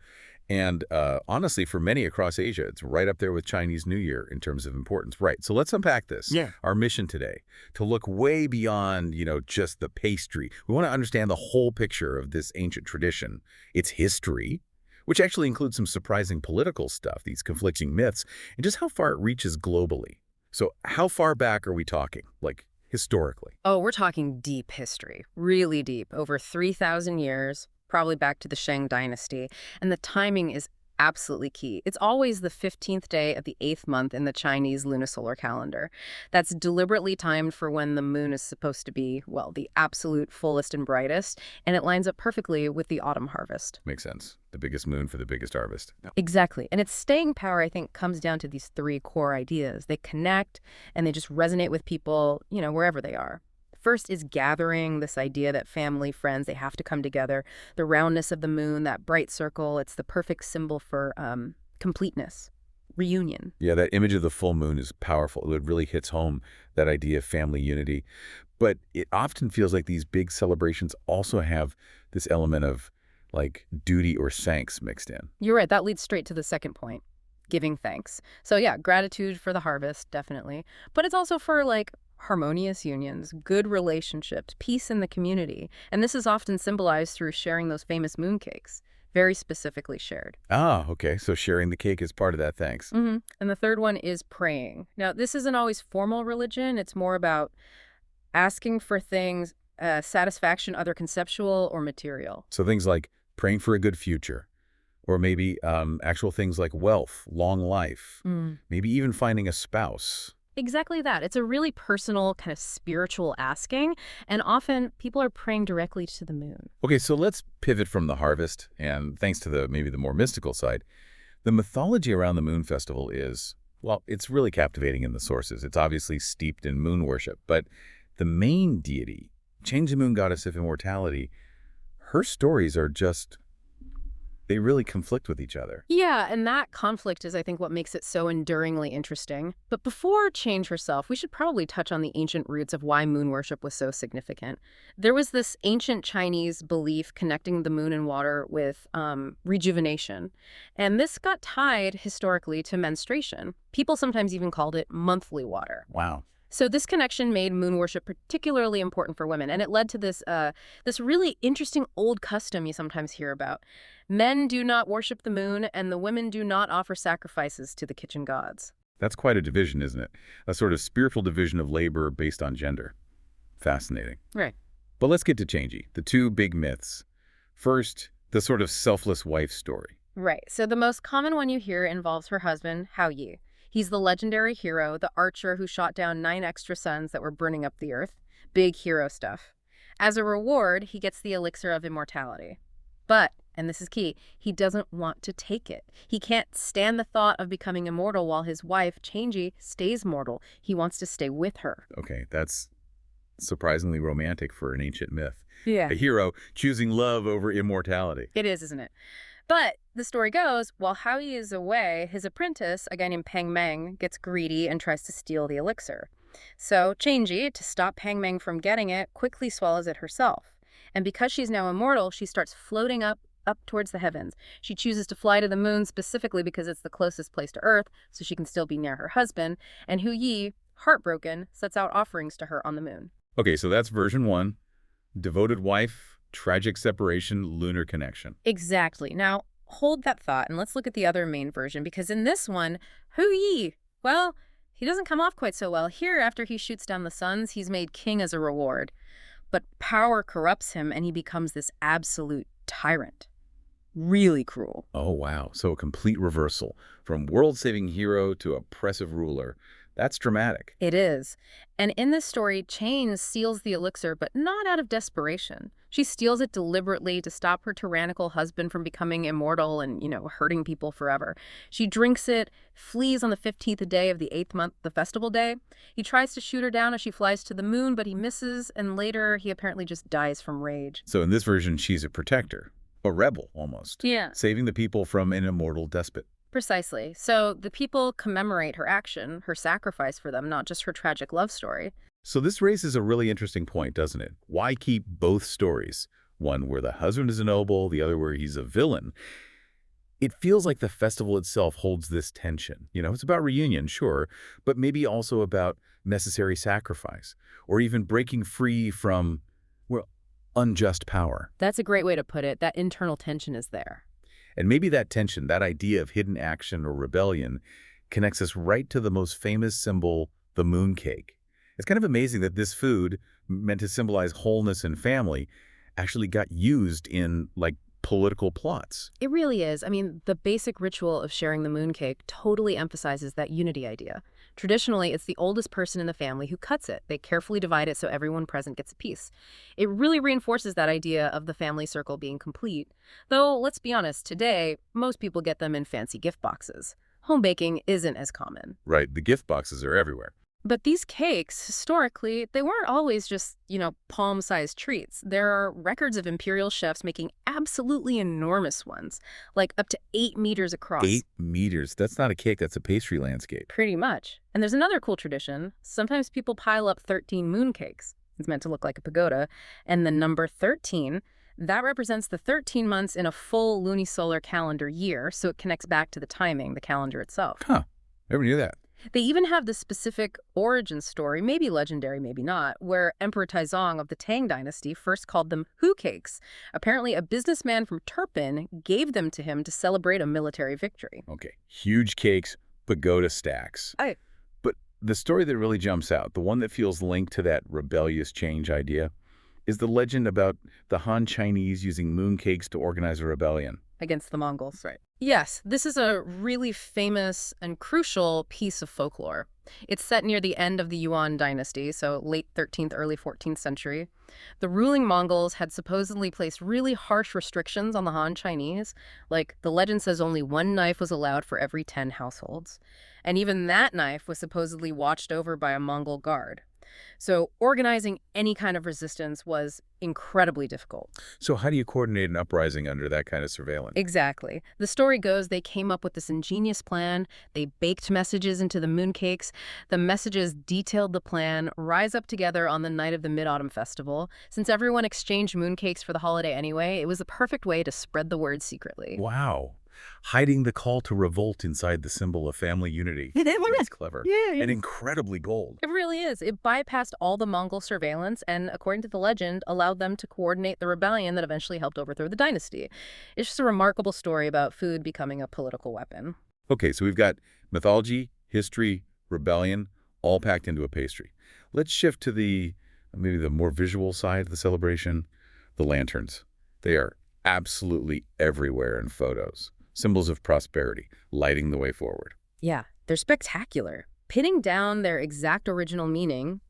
And honestly, for many across Asia, it's right up there with Chinese New Year in terms of importance. Right. So let's unpack this. Yeah. Our mission today, to look way beyond, just the pastry. We want to understand the whole picture of this ancient tradition, its history, which actually includes some surprising political stuff, these conflicting myths, and just how far it reaches globally. So how far back are we talking, like historically? Oh, we're talking deep history, really deep, over 3,000 years, probably back to the Shang Dynasty. And the timing is Absolutely key. It's always the 15th day of the 8th month in the Chinese lunisolar calendar. That's deliberately timed for when the moon is supposed to be, well, the absolute fullest and brightest, and it lines up perfectly with the autumn harvest. Makes sense. The biggest moon for the biggest harvest. Yep. Exactly. And its staying power, I think, comes down to these three core ideas. They connect and they just resonate with people, wherever they are. First is gathering, this idea that family, friends, they have to come together. The roundness of the moon, that bright circle, it's the perfect symbol for completeness, reunion. Yeah, that image of the full moon is powerful. It really hits home that idea of family unity. But it often feels like these big celebrations also have this element of like duty or thanks mixed in. You're right. That leads straight to the second point, giving thanks. So yeah, gratitude for the harvest, definitely. But it's also for like harmonious unions, good relationships, peace in the community. And this is often symbolized through sharing those famous mooncakes, very specifically shared. Ah, okay. So sharing the cake is part of that thanks. And the third one is praying. Now, this isn't always formal religion. It's more about asking for things, satisfaction, either conceptual or material. So things like praying for a good future, or maybe actual things like wealth, long life, maybe even finding a spouse. Exactly that. It's a really personal, kind of spiritual asking, and often people are praying directly to the moon. Okay, so let's pivot from the harvest, and thanks to maybe the more mystical side. The mythology around the Moon Festival is, well, it's really captivating in the sources. It's obviously steeped in moon worship, but the main deity, Change the Moon Goddess of Immortality, her stories are just, they really conflict with each other. Yeah, and that conflict is, I think, what makes it so enduringly interesting. But before Change herself, we should probably touch on the ancient roots of why moon worship was so significant. There was this ancient Chinese belief connecting the moon and water with rejuvenation. And this got tied historically to menstruation. People sometimes even called it monthly water. Wow. So this connection made moon worship particularly important for women, and it led to this really interesting old custom you sometimes hear about. Men do not worship the moon, and the women do not offer sacrifices to the kitchen gods. That's quite a division, isn't it? A sort of spiritual division of labor based on gender. Fascinating. Right. But let's get to Chang'e, the two big myths. First, the sort of selfless wife story. Right. So the most common one you hear involves her husband, Hao Yi. He's the legendary hero, the archer who shot down 9 extra suns that were burning up the earth. Big hero stuff. As a reward, he gets the elixir of immortality. But, and this is key, he doesn't want to take it. He can't stand the thought of becoming immortal while his wife, Chang'e, stays mortal. He wants to stay with her. Okay, that's surprisingly romantic for an ancient myth. Yeah. A hero choosing love over immortality. It is, isn't it? But the story goes, while Hao Yi is away, his apprentice, a guy named Pang Meng, gets greedy and tries to steal the elixir. So Chang'e, to stop Pang Meng from getting it, quickly swallows it herself. And because she's now immortal, she starts floating up towards the heavens. She chooses to fly to the moon specifically because it's the closest place to Earth, so she can still be near her husband. And Hou Yi, heartbroken, sets out offerings to her on the moon. Okay, so that's version 1. Devoted wife, tragic separation, lunar connection. Exactly. Now, hold that thought and let's look at the other main version, because in this one, Hou Yi, well, he doesn't come off quite so well. Here, after he shoots down the suns, he's made king as a reward. But power corrupts him and he becomes this absolute tyrant. Really cruel. Oh, wow. So a complete reversal from world-saving hero to oppressive ruler. That's dramatic. It is. And in this story, Chain steals the elixir, but not out of desperation. She steals it deliberately to stop her tyrannical husband from becoming immortal and, hurting people forever. She drinks it, flees on the 15th day of the 8th month, the festival day. He tries to shoot her down as she flies to the moon, but he misses, and later he apparently just dies from rage. So in this version, she's a protector, a rebel almost. Yeah. Saving the people from an immortal despot. Precisely. So the people commemorate her action, her sacrifice for them, not just her tragic love story. So this raises a really interesting point, doesn't it? Why keep both stories? One where the husband is a noble, the other where he's a villain. It feels like the festival itself holds this tension. It's about reunion, sure, but maybe also about necessary sacrifice, or even breaking free from, well, unjust power. That's a great way to put it. That internal tension is there. And maybe that tension, that idea of hidden action or rebellion, connects us right to the most famous symbol, the mooncake. It's kind of amazing that this food, meant to symbolize wholeness and family, actually got used in, political plots. It really is. I mean, the basic ritual of sharing the mooncake totally emphasizes that unity idea. Traditionally, it's the oldest person in the family who cuts it. They carefully divide it so everyone present gets a piece. It really reinforces that idea of the family circle being complete. Though, let's be honest, today, most people get them in fancy gift boxes. Home baking isn't as common. Right, the gift boxes are everywhere. But these cakes, historically, they weren't always just, palm-sized treats. There are records of imperial chefs making absolutely enormous ones, like up to 8 meters across. 8 meters? That's not a cake, that's a pastry landscape. Pretty much. And there's another cool tradition. Sometimes people pile up 13 mooncakes. It's meant to look like a pagoda. And the number 13, that represents the 13 months in a full lunisolar calendar year, so it connects back to the timing, the calendar itself. Huh, never knew that. They even have the specific origin story, maybe legendary, maybe not, where Emperor Taizong of the Tang dynasty first called them hu cakes. Apparently, a businessman from Turpin gave them to him to celebrate a military victory. Okay, huge cakes, pagoda stacks. But the story that really jumps out, the one that feels linked to that rebellious change idea, is the legend about the Han Chinese using mooncakes to organize a rebellion. Against the Mongols. Right. Yes, this is a really famous and crucial piece of folklore. It's set near the end of the Yuan dynasty, so late 13th, early 14th century. The ruling Mongols had supposedly placed really harsh restrictions on the Han Chinese. Like, the legend says only one knife was allowed for every 10 households. And even that knife was supposedly watched over by a Mongol guard. So organizing any kind of resistance was incredibly difficult. So how do you coordinate an uprising under that kind of surveillance? Exactly. The story goes they came up with this ingenious plan. They baked messages into the mooncakes. The messages detailed the plan, rise up together on the night of the Mid-Autumn Festival. Since everyone exchanged mooncakes for the holiday anyway, it was the perfect way to spread the word secretly. Wow. Hiding the call to revolt inside the symbol of family unity. That's clever. Yeah. And incredibly bold. It really is. It bypassed all the Mongol surveillance and, according to the legend, allowed them to coordinate the rebellion that eventually helped overthrow the dynasty. It's just a remarkable story about food becoming a political weapon. Okay, so we've got mythology, history, rebellion, all packed into a pastry. Let's shift to maybe the more visual side of the celebration, the lanterns. They are absolutely everywhere in photos. Symbols of prosperity, lighting the way forward. Yeah, they're spectacular. Pinning down their exact original meaning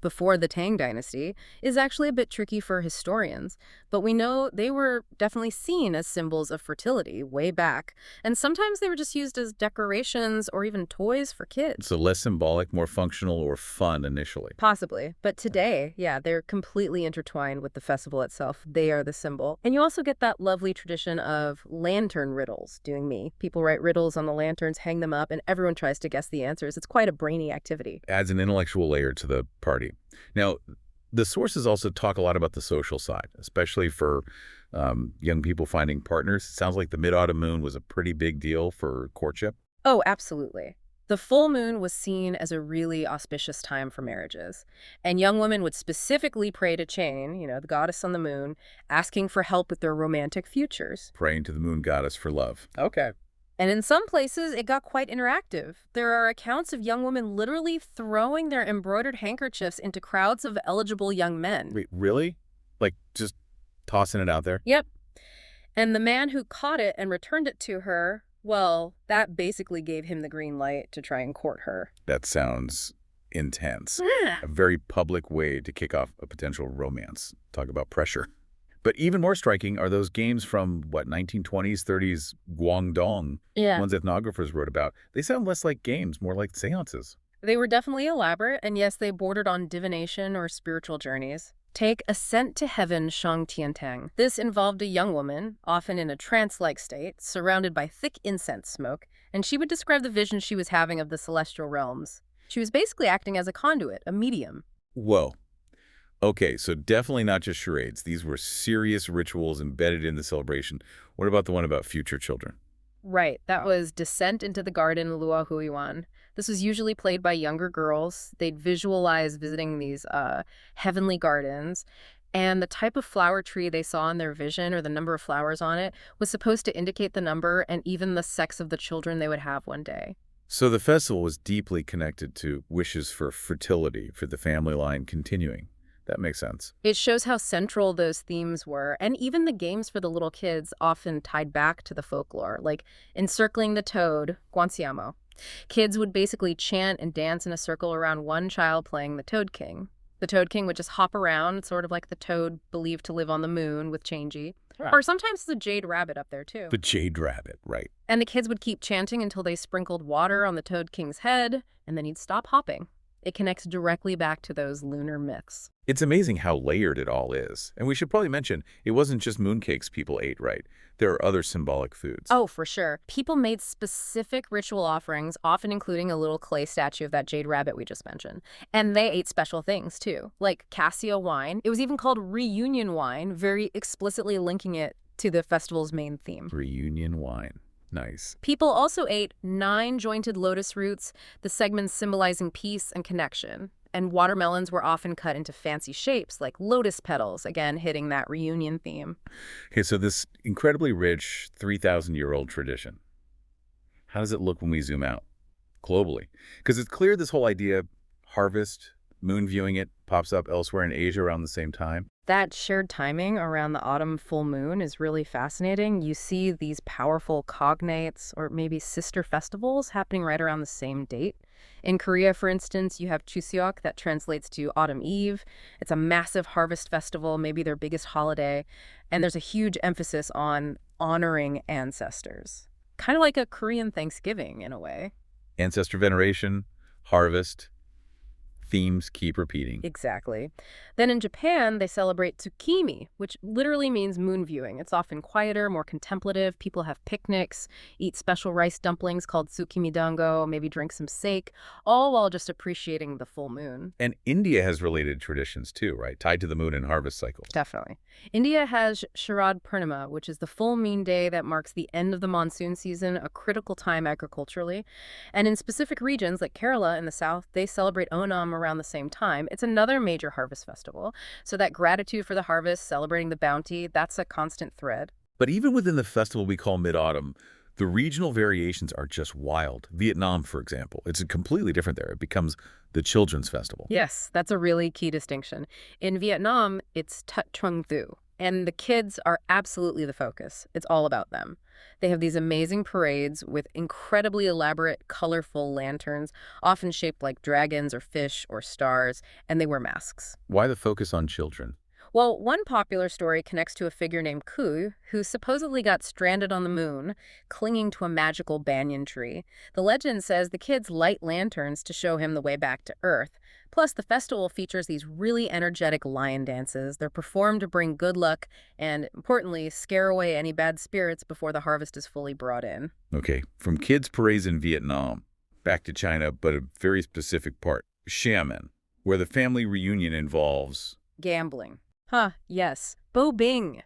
before the Tang dynasty is actually a bit tricky for historians, but we know they were definitely seen as symbols of fertility way back, and sometimes they were just used as decorations or even toys for kids. So less symbolic, more functional or fun initially. Possibly, but today, yeah, they're completely intertwined with the festival itself. They are the symbol. And you also get that lovely tradition of lantern riddles, doing me. People write riddles on the lanterns, hang them up, and everyone tries to guess the answers. It's quite a brainy activity. Adds an intellectual layer to the party. Now, the sources also talk a lot about the social side, especially for young people finding partners. It sounds like the Mid-Autumn Moon was a pretty big deal for courtship. Oh, absolutely. The full moon was seen as a really auspicious time for marriages. And young women would specifically pray to Chain, the goddess on the moon, asking for help with their romantic futures. Praying to the moon goddess for love. Okay. And in some places, it got quite interactive. There are accounts of young women literally throwing their embroidered handkerchiefs into crowds of eligible young men. Wait, really? Like just tossing it out there? Yep. And the man who caught it and returned it to her, well, that basically gave him the green light to try and court her. That sounds intense. A very public way to kick off a potential romance. Talk about pressure. But even more striking are those games from, 1920s, 30s Guangdong, ones ethnographers wrote about. They sound less like games, more like seances. They were definitely elaborate, and yes, they bordered on divination or spiritual journeys. Take Ascent to Heaven Shang Tiantang. This involved a young woman, often in a trance-like state, surrounded by thick incense smoke, and she would describe the vision she was having of the celestial realms. She was basically acting as a conduit, a medium. Whoa. Okay, so definitely not just charades. These were serious rituals embedded in the celebration. What about the one about future children? Right, that was Descent into the Garden Luo Huiyuan. This was usually played by younger girls. They'd visualize visiting these heavenly gardens, and the type of flower tree they saw in their vision, or the number of flowers on it, was supposed to indicate the number and even the sex of the children they would have one day. So the festival was deeply connected to wishes for fertility, for the family line continuing. That makes sense. It shows how central those themes were, and even the games for the little kids often tied back to the folklore, like encircling the toad, guanxiamo. Kids would basically chant and dance in a circle around one child playing the Toad King. The Toad King would just hop around, sort of like the toad believed to live on the moon with Changey. Right. Or sometimes the Jade Rabbit up there, too. The Jade Rabbit, right. And the kids would keep chanting until they sprinkled water on the Toad King's head, and then he'd stop hopping. It connects directly back to those lunar myths. It's amazing how layered it all is. And we should probably mention, it wasn't just mooncakes people ate, right? There are other symbolic foods. Oh, for sure. People made specific ritual offerings, often including a little clay statue of that jade rabbit we just mentioned. And they ate special things, too, like cassia wine. It was even called reunion wine, very explicitly linking it to the festival's main theme. Reunion wine. Nice. People also ate 9 jointed lotus roots, the segments symbolizing peace and connection. And watermelons were often cut into fancy shapes, like lotus petals, again hitting that reunion theme. Okay, so this incredibly rich 3,000-year-old tradition, how does it look when we zoom out globally? Because it's clear this whole idea, harvest, moon viewing it, pops up elsewhere in Asia around the same time. That shared timing around the autumn full moon is really fascinating. You see these powerful cognates or maybe sister festivals happening right around the same date. In Korea, for instance, you have Chuseok that translates to Autumn Eve. It's a massive harvest festival, maybe their biggest holiday, and there's a huge emphasis on honoring ancestors. Kind of like a Korean Thanksgiving in a way. Ancestor veneration, harvest, themes keep repeating. Exactly. Then in Japan, they celebrate tsukimi, which literally means moon viewing. It's often quieter, more contemplative. People have picnics, eat special rice dumplings called tsukimi dango, maybe drink some sake, all while just appreciating the full moon. And India has related traditions too, right? Tied to the moon and harvest cycles. Definitely. India has Sharad Purnima, which is the full moon day that marks the end of the monsoon season, a critical time agriculturally. And in specific regions like Kerala in the south, they celebrate Onam around the same time. It's another major harvest festival. So that gratitude for the harvest, celebrating the bounty, that's a constant thread. But even within the festival we call Mid-Autumn, the regional variations are just wild. Vietnam, for example, it's completely different there. It becomes the children's festival. Yes, that's a really key distinction. In Vietnam, it's Tet Trung Thu, and the kids are absolutely the focus. It's all about them. They have these amazing parades with incredibly elaborate, colorful lanterns, often shaped like dragons or fish or stars, and they wear masks. Why the focus on children? Well, one popular story connects to a figure named Ku, who supposedly got stranded on the moon, clinging to a magical banyan tree. The legend says the kids light lanterns to show him the way back to Earth. Plus, the festival features these really energetic lion dances. They're performed to bring good luck and, importantly, scare away any bad spirits before the harvest is fully brought in. Okay, from kids' parades in Vietnam, back to China, but a very specific part, Xiamen, where the family reunion involves Gambling. Yes. Bo Bing.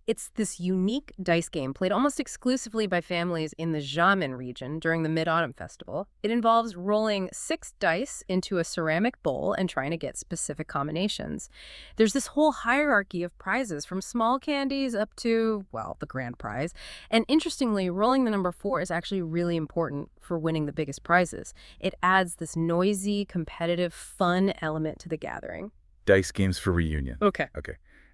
It's this unique dice game played almost exclusively by families in the Xiamen region during the Mid-Autumn Festival. It involves rolling 6 dice into a ceramic bowl and trying to get specific combinations. There's this whole hierarchy of prizes from small candies up to, well, the grand prize. And interestingly, rolling the number 4 is actually really important for winning the biggest prizes. It adds this noisy, competitive, fun element to the gathering. dice games for reunion. Okay.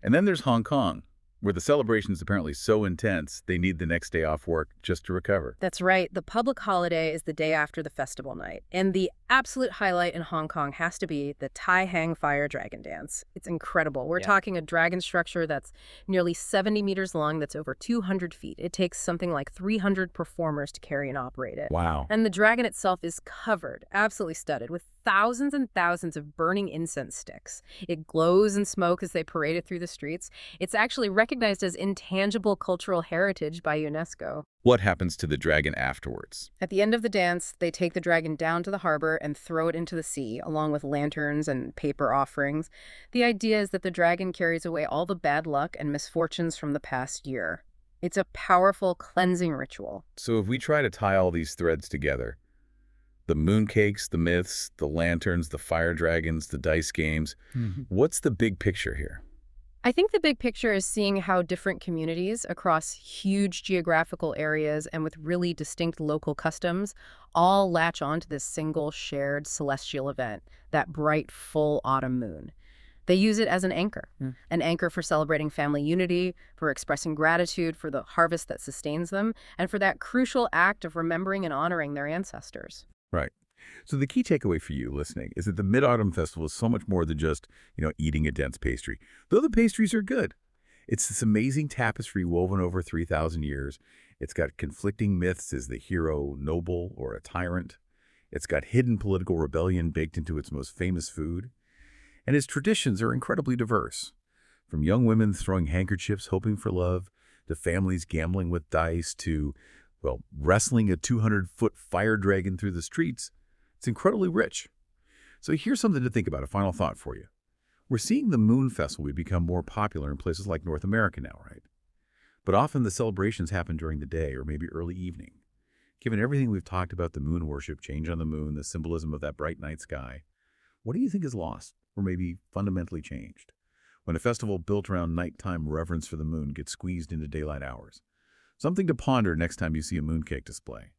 And then there's Hong Kong, where the celebration's apparently so intense they need the next day off work just to recover. That's right. The public holiday is the day after the festival night. And the absolute highlight in Hong Kong has to be the Tai Hang Fire Dragon Dance. It's incredible. We're talking a dragon structure that's nearly 70 meters long, that's over 200 feet. It takes something like 300 performers to carry and operate it. Wow. And the dragon itself is covered, absolutely studded, with thousands and thousands of burning incense sticks. It glows and smokes as they parade it through the streets. It's actually recognized as intangible cultural heritage by UNESCO. What happens to the dragon afterwards? At the end of the dance, they take the dragon down to the harbor and throw it into the sea, along with lanterns and paper offerings. The idea is that the dragon carries away all the bad luck and misfortunes from the past year. It's a powerful cleansing ritual. So if we try to tie all these threads together, the mooncakes, the myths, the lanterns, the fire dragons, the dice games, what's the big picture here? I think the big picture is seeing how different communities across huge geographical areas and with really distinct local customs all latch on to this single shared celestial event, that bright full autumn moon. They use it as an anchor for celebrating family unity, for expressing gratitude for the harvest that sustains them, and for that crucial act of remembering and honoring their ancestors. Right. So the key takeaway for you listening is that the Mid-Autumn Festival is so much more than just, eating a dense pastry. Though the pastries are good. It's this amazing tapestry woven over 3,000 years. It's got conflicting myths. Is the hero noble or a tyrant? It's got hidden political rebellion baked into its most famous food. And its traditions are incredibly diverse. From young women throwing handkerchiefs hoping for love, to families gambling with dice, to, well, wrestling a 200-foot fire dragon through the streets. It's incredibly rich. So here's something to think about, a final thought for you. We're seeing the Moon Festival become more popular in places like North America now, right? But often the celebrations happen during the day or maybe early evening. Given everything we've talked about, the moon worship, change on the moon, the symbolism of that bright night sky, what do you think is lost or maybe fundamentally changed when a festival built around nighttime reverence for the moon gets squeezed into daylight hours? Something to ponder next time you see a mooncake display.